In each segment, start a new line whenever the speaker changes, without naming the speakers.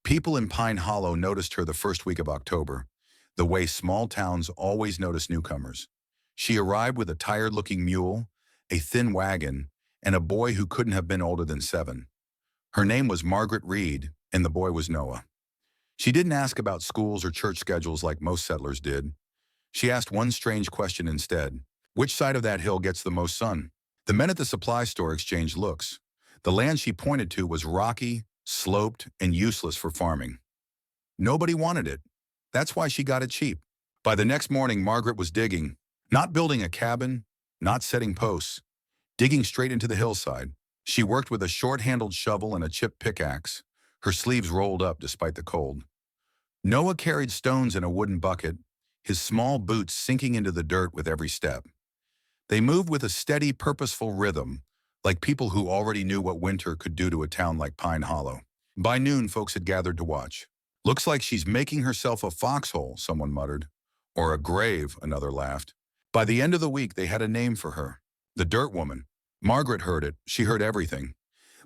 People in Pine Hollow noticed her the first week of October, the way small towns always notice newcomers. She arrived with a tired-looking mule, a thin wagon, and a boy who couldn't have been older than 7. Her name was Margaret Reed, and the boy was Noah. She didn't ask about schools or church schedules like most settlers did. She asked one strange question instead. Which side of that hill gets the most sun? The men at the supply store exchanged looks. The land she pointed to was rocky, sloped, and useless for farming. Nobody wanted it. That's why she got it cheap. By the next morning, Margaret was digging, not building a cabin, not setting posts, digging straight into the hillside. She worked with a short-handled shovel and a chipped pickaxe, her sleeves rolled up despite the cold. Noah carried stones in a wooden bucket, his small boots sinking into the dirt with every step. They moved with a steady, purposeful rhythm, like people who already knew what winter could do to a town like Pine Hollow. By noon, folks had gathered to watch. Looks like she's making herself a foxhole, someone muttered. Or a grave, another laughed. By the end of the week, they had a name for her. The Dirt Woman. Margaret heard it. She heard everything.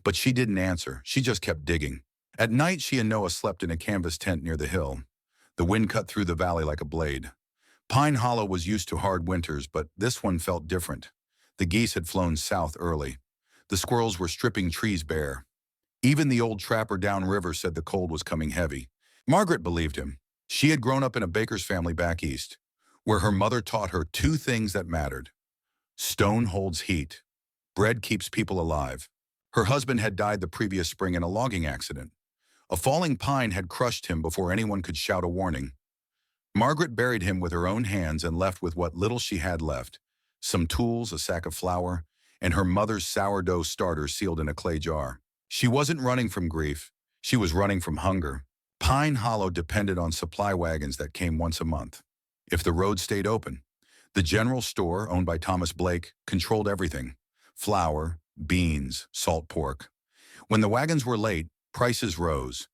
But she didn't answer. She just kept digging. At night, she and Noah slept in a canvas tent near the hill. The wind cut through the valley like a blade. Pine Hollow was used to hard winters, but this one felt different. The geese had flown south early. The squirrels were stripping trees bare. Even the old trapper downriver said the cold was coming heavy. Margaret believed him. She had grown up in a baker's family back east, where her mother taught her 2 things that mattered. Stone holds heat. Bread keeps people alive. Her husband had died the previous spring in a logging accident. A falling pine had crushed him before anyone could shout a warning. Margaret buried him with her own hands and left with what little she had left, some tools, a sack of flour, and her mother's sourdough starter sealed in a clay jar. She wasn't running from grief. She was running from hunger. Pine Hollow depended on supply wagons that came once a month. If the road stayed open, the general store, owned by Thomas Blake, controlled everything: flour, beans, salt pork. When the wagons were late, prices rose.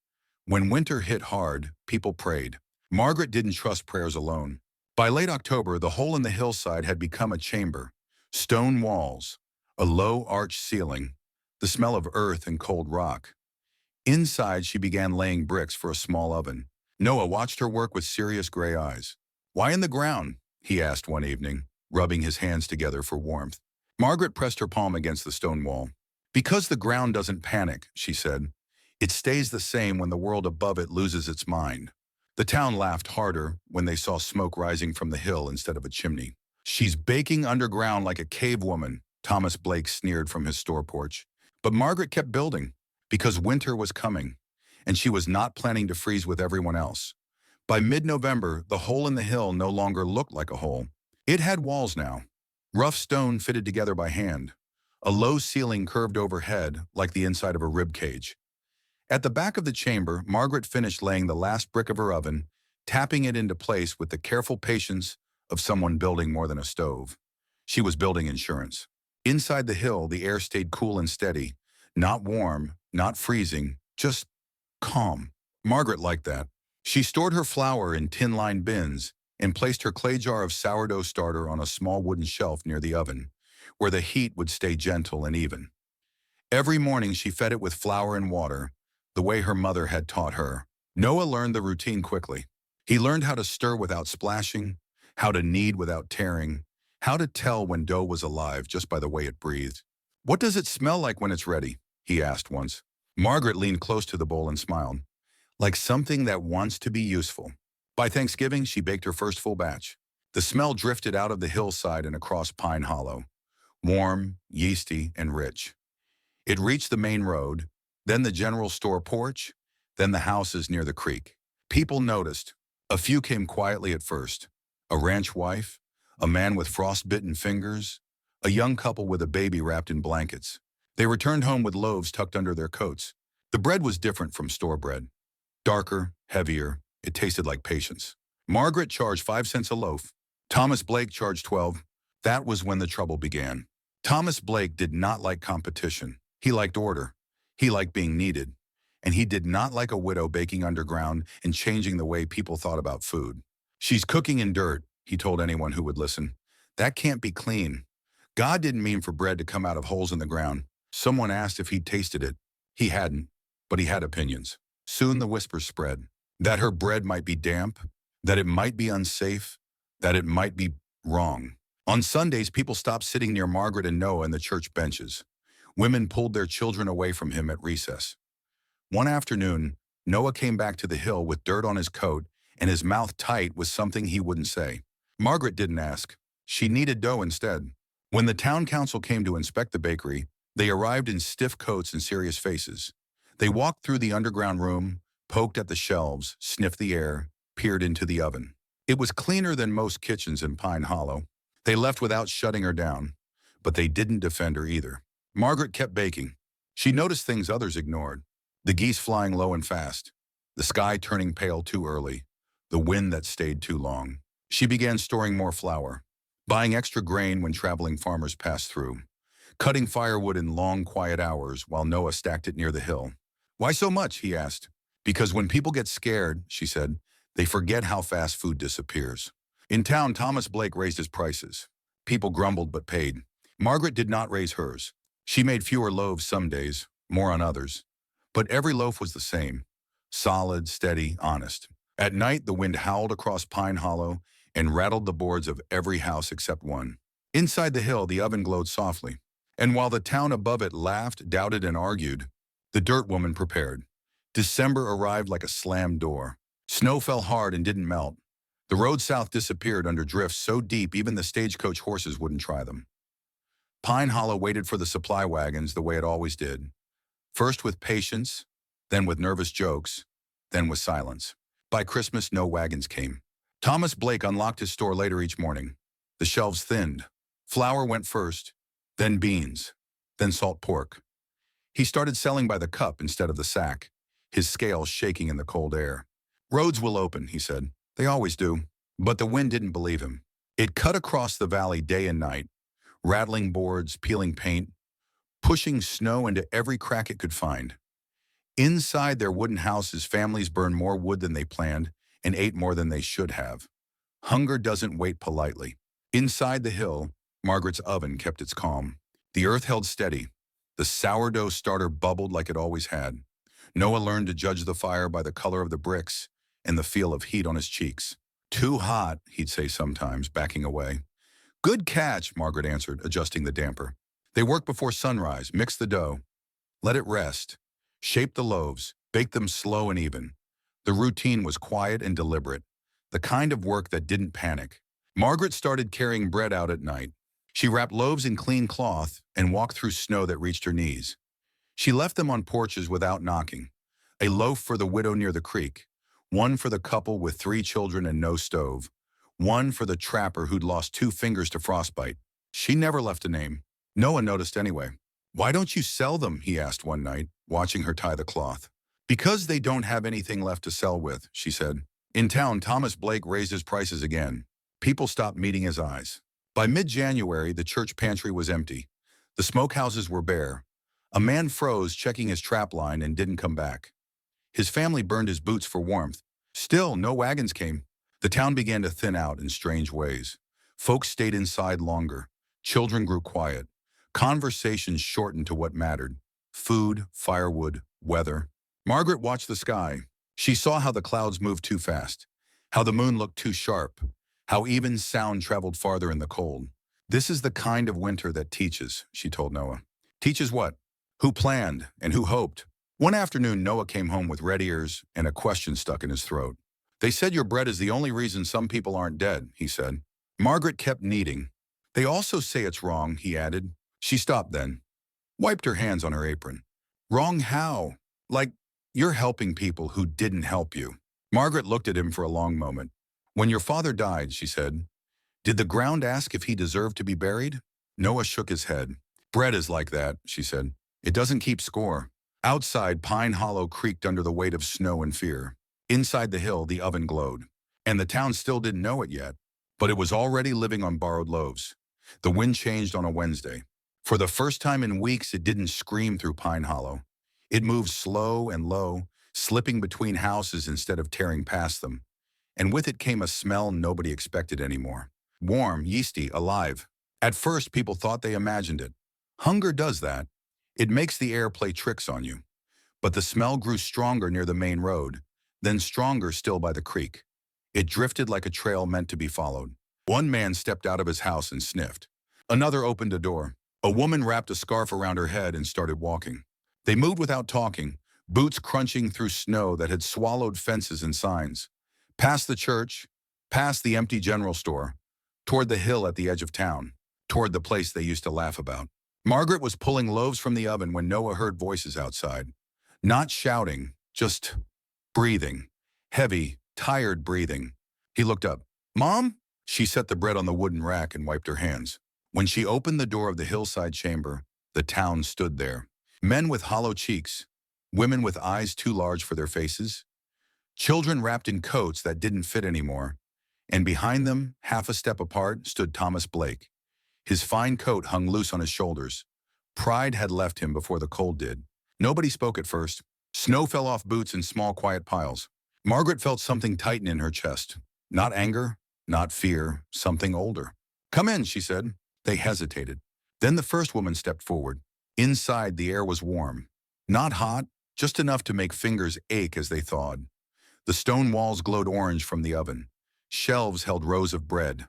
When winter hit hard, people prayed. Margaret didn't trust prayers alone. By late October, the hole in the hillside had become a chamber. Stone walls, a low arched ceiling, the smell of earth and cold rock. Inside, she began laying bricks for a small oven. Noah watched her work with serious gray eyes. "Why in the ground?" he asked one evening, rubbing his hands together for warmth. Margaret pressed her palm against the stone wall. "Because the ground doesn't panic," she said. "It stays the same when the world above it loses its mind." The town laughed harder when they saw smoke rising from the hill instead of a chimney. "She's baking underground like a cave woman," Thomas Blake sneered from his store porch. But Margaret kept building, because winter was coming, and she was not planning to freeze with everyone else. By mid-November, the hole in the hill no longer looked like a hole. It had walls now, rough stone fitted together by hand. A low ceiling curved overhead like the inside of a rib cage. At the back of the chamber, Margaret finished laying the last brick of her oven, tapping it into place with the careful patience of someone building more than a stove. She was building insurance. Inside the hill, the air stayed cool and steady, not warm, not freezing, just calm. Margaret liked that. She stored her flour in tin-lined bins and placed her clay jar of sourdough starter on a small wooden shelf near the oven, where the heat would stay gentle and even. Every morning, she fed it with flour and water, the way her mother had taught her. Noah learned the routine quickly. He learned how to stir without splashing, how to knead without tearing, how to tell when dough was alive just by the way it breathed. "What does it smell like when it's ready?" he asked once. Margaret leaned close to the bowl and smiled. "Like something that wants to be useful." By Thanksgiving, she baked her first full batch. The smell drifted out of the hillside and across Pine Hollow, warm, yeasty, and rich. It reached the main road, then the general store porch, then the houses near the creek. People noticed. A few came quietly at first. A ranch wife, a man with frostbitten fingers, a young couple with a baby wrapped in blankets. They returned home with loaves tucked under their coats. The bread was different from store bread. Darker, heavier, it tasted like patience. Margaret charged 5 cents a loaf. Thomas Blake charged 12. That was when the trouble began. Thomas Blake did not like competition. He liked order. He liked being needed. And he did not like a widow baking underground and changing the way people thought about food. "She's cooking in dirt," he told anyone who would listen. "That can't be clean. God didn't mean for bread to come out of holes in the ground." Someone asked if he'd tasted it. He hadn't, but he had opinions. Soon the whispers spread, that her bread might be damp, that it might be unsafe, that it might be wrong. On Sundays, people stopped sitting near Margaret and Noah in the church benches. Women pulled their children away from him at recess. One afternoon, Noah came back to the hill with dirt on his coat and his mouth tight with something he wouldn't say. Margaret didn't ask. She kneaded dough instead. When the town council came to inspect the bakery, they arrived in stiff coats and serious faces. They walked through the underground room, poked at the shelves, sniffed the air, peered into the oven. It was cleaner than most kitchens in Pine Hollow. They left without shutting her down, but they didn't defend her either. Margaret kept baking. She noticed things others ignored. The geese flying low and fast, the sky turning pale too early, the wind that stayed too long. She began storing more flour, buying extra grain when traveling farmers passed through, cutting firewood in long, quiet hours while Noah stacked it near the hill. "Why so much?" he asked. "Because when people get scared," she said, "they forget how fast food disappears." In town, Thomas Blake raised his prices. People grumbled but paid. Margaret did not raise hers. She made fewer loaves some days, more on others. But every loaf was the same, solid, steady, honest. At night, the wind howled across Pine Hollow and rattled the boards of every house except one. Inside the hill, the oven glowed softly. And while the town above it laughed, doubted, and argued, the dirt woman prepared. December arrived like a slammed door. Snow fell hard and didn't melt. The road south disappeared under drifts so deep even the stagecoach horses wouldn't try them. Pine Hollow waited for the supply wagons the way it always did. First with patience, then with nervous jokes, then with silence. By Christmas, no wagons came. Thomas Blake unlocked his store later each morning. The shelves thinned. Flour went first, then beans, then salt pork. He started selling by the cup instead of the sack, his scales shaking in the cold air. "Roads will open," he said. "They always do." But the wind didn't believe him. It cut across the valley day and night, rattling boards, peeling paint, pushing snow into every crack it could find. Inside their wooden houses, families burned more wood than they planned and ate more than they should have. Hunger doesn't wait politely. Inside the hill, Margaret's oven kept its calm. The earth held steady. The sourdough starter bubbled like it always had. Noah learned to judge the fire by the color of the bricks and the feel of heat on his cheeks. "Too hot," he'd say sometimes, backing away. "Good catch," Margaret answered, adjusting the damper. They worked before sunrise, mixed the dough, let it rest, shaped the loaves, baked them slow and even. The routine was quiet and deliberate, the kind of work that didn't panic. Margaret started carrying bread out at night. She wrapped loaves in clean cloth and walked through snow that reached her knees. She left them on porches without knocking. A loaf for the widow near the creek, one for the couple with 3 children and no stove, one for the trapper who'd lost 2 fingers to frostbite. She never left a name. Noah noticed anyway. "Why don't you sell them?" he asked one night, watching her tie the cloth. "Because they don't have anything left to sell with," she said. In town, Thomas Blake raised his prices again. People stopped meeting his eyes. By mid-January, the church pantry was empty. The smokehouses were bare. A man froze checking his trap line and didn't come back. His family burned his boots for warmth. Still, no wagons came. The town began to thin out in strange ways. Folks stayed inside longer. Children grew quiet. Conversations shortened to what mattered: food, firewood, weather. Margaret watched the sky. She saw how the clouds moved too fast, how the moon looked too sharp, how even sound traveled farther in the cold. "This is the kind of winter that teaches," she told Noah. "Teaches what?" "Who planned and who hoped." One afternoon, Noah came home with red ears and a question stuck in his throat. "They said your bread is the only reason some people aren't dead," he said. Margaret kept kneading. "They also say it's wrong," he added. She stopped then, wiped her hands on her apron. "Wrong how? Like, you're helping people who didn't help you." Margaret looked at him for a long moment. "When your father died," she said, "did the ground ask if he deserved to be buried?" Noah shook his head. "Bread is like that," she said. "It doesn't keep score." Outside, Pine Hollow creaked under the weight of snow and fear. Inside the hill, the oven glowed. And the town still didn't know it yet, but it was already living on borrowed loaves. The wind changed on a Wednesday. For the first time in weeks, it didn't scream through Pine Hollow. It moved slow and low, slipping between houses instead of tearing past them. And with it came a smell nobody expected anymore. Warm, yeasty, alive. At first, people thought they imagined it. Hunger does that. It makes the air play tricks on you. But the smell grew stronger near the main road, then stronger still by the creek. It drifted like a trail meant to be followed. One man stepped out of his house and sniffed. Another opened a door. A woman wrapped a scarf around her head and started walking. They moved without talking, boots crunching through snow that had swallowed fences and signs. Past the church, past the empty general store, toward the hill at the edge of town, toward the place they used to laugh about. Margaret was pulling loaves from the oven when Noah heard voices outside. Not shouting, just breathing. Heavy, tired breathing. He looked up. "Mom?" She set the bread on the wooden rack and wiped her hands. When she opened the door of the hillside chamber, the town stood there. Men with hollow cheeks, women with eyes too large for their faces, children wrapped in coats that didn't fit anymore, and behind them, half a step apart, stood Thomas Blake. His fine coat hung loose on his shoulders. Pride had left him before the cold did. Nobody spoke at first. Snow fell off boots in small, quiet piles. Margaret felt something tighten in her chest. Not anger, not fear, something older. "Come in," she said. They hesitated. Then the first woman stepped forward. Inside, the air was warm. Not hot, just enough to make fingers ache as they thawed. The stone walls glowed orange from the oven. Shelves held rows of bread.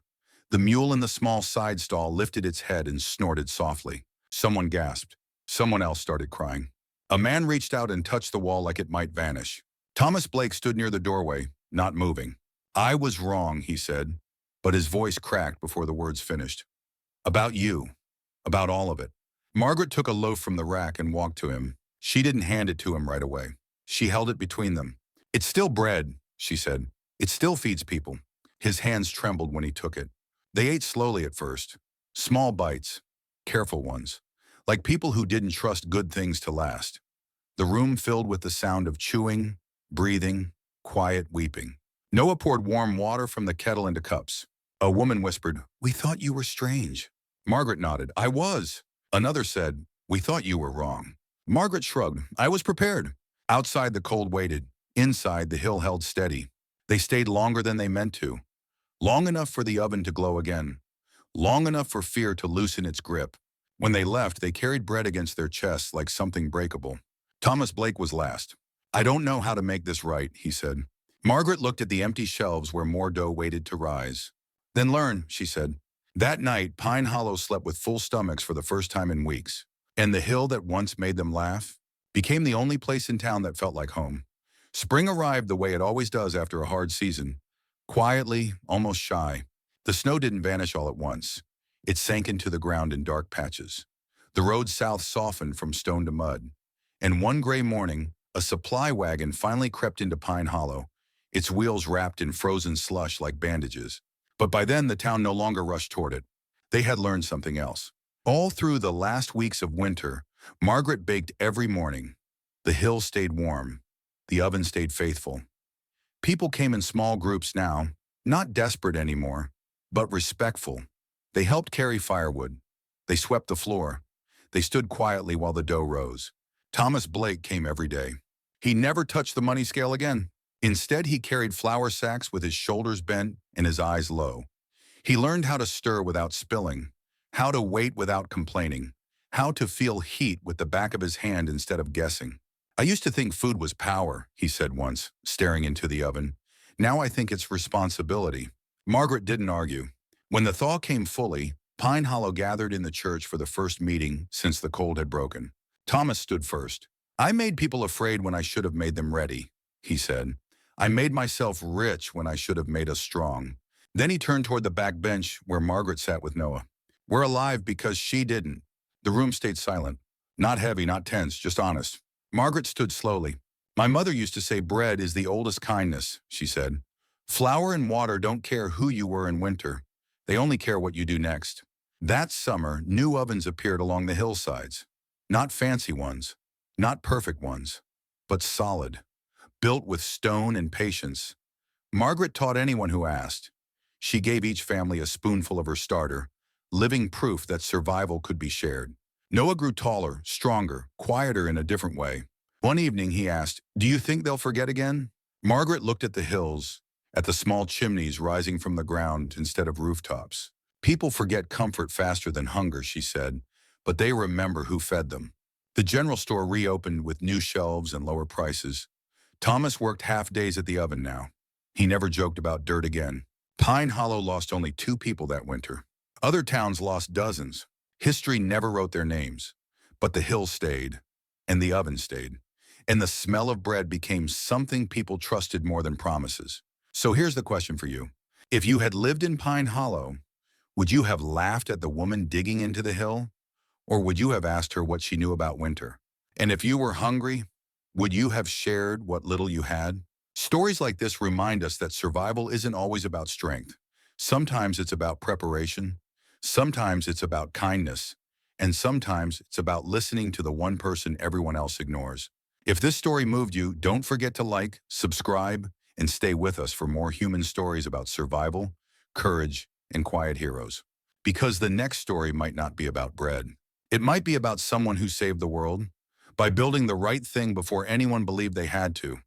The mule in the small side stall lifted its head and snorted softly. Someone gasped. Someone else started crying. A man reached out and touched the wall like it might vanish. Thomas Blake stood near the doorway, not moving. "I was wrong," he said, but his voice cracked before the words finished. "About you. About all of it." Margaret took a loaf from the rack and walked to him. She didn't hand it to him right away. She held it between them. "It's still bread," she said. "It still feeds people." His hands trembled when he took it. They ate slowly at first. Small bites. Careful ones. Like people who didn't trust good things to last. The room filled with the sound of chewing, breathing, quiet weeping. Noah poured warm water from the kettle into cups. A woman whispered, "We thought you were strange." Margaret nodded. "I was." Another said, "We thought you were wrong." Margaret shrugged. "I was prepared." Outside, the cold waited. Inside, the hill held steady. They stayed longer than they meant to. Long enough for the oven to glow again. Long enough for fear to loosen its grip. When they left, they carried bread against their chests like something breakable. Thomas Blake was last. "I don't know how to make this right," he said. Margaret looked at the empty shelves where more dough waited to rise. "Then learn," she said. That night, Pine Hollow slept with full stomachs for the first time in weeks. And the hill that once made them laugh became the only place in town that felt like home. Spring arrived the way it always does after a hard season. Quietly, almost shy. The snow didn't vanish all at once. It sank into the ground in dark patches. The road south softened from stone to mud. And one gray morning, a supply wagon finally crept into Pine Hollow, its wheels wrapped in frozen slush like bandages. But by then, the town no longer rushed toward it. They had learned something else. All through the last weeks of winter, Margaret baked every morning. The hill stayed warm. The oven stayed faithful. People came in small groups now, not desperate anymore, but respectful. They helped carry firewood. They swept the floor. They stood quietly while the dough rose. Thomas Blake came every day. He never touched the money scale again. Instead, he carried flour sacks with his shoulders bent and his eyes low. He learned how to stir without spilling, how to wait without complaining, how to feel heat with the back of his hand instead of guessing. "I used to think food was power," he said once, staring into the oven. "Now I think it's responsibility." Margaret didn't argue. When the thaw came fully, Pine Hollow gathered in the church for the first meeting since the cold had broken. Thomas stood first. "I made people afraid when I should have made them ready," he said. "I made myself rich when I should have made us strong." Then he turned toward the back bench where Margaret sat with Noah. "We're alive because she didn't." The room stayed silent. Not heavy, not tense, just honest. Margaret stood slowly. "My mother used to say bread is the oldest kindness," she said. "Flour and water don't care who you were in winter. They only care what you do next." That summer, new ovens appeared along the hillsides. Not fancy ones, not perfect ones, but solid, built with stone and patience. Margaret taught anyone who asked. She gave each family a spoonful of her starter, living proof that survival could be shared. Noah grew taller, stronger, quieter in a different way. One evening he asked, "Do you think they'll forget again?" Margaret looked at the hills, at the small chimneys rising from the ground instead of rooftops. "People forget comfort faster than hunger," she said, "but they remember who fed them." The general store reopened with new shelves and lower prices. Thomas worked half days at the oven now. He never joked about dirt again. Pine Hollow lost only 2 people that winter. Other towns lost dozens. History never wrote their names. But the hill stayed, and the oven stayed. And the smell of bread became something people trusted more than promises. So here's the question for you. If you had lived in Pine Hollow, would you have laughed at the woman digging into the hill? Or would you have asked her what she knew about winter? And if you were hungry, would you have shared what little you had? Stories like this remind us that survival isn't always about strength. Sometimes it's about preparation, sometimes it's about kindness, and sometimes it's about listening to the one person everyone else ignores. If this story moved you, don't forget to like, subscribe, and stay with us for more human stories about survival, courage, and quiet heroes. Because the next story might not be about bread. It might be about someone who saved the world by building the right thing before anyone believed they had to.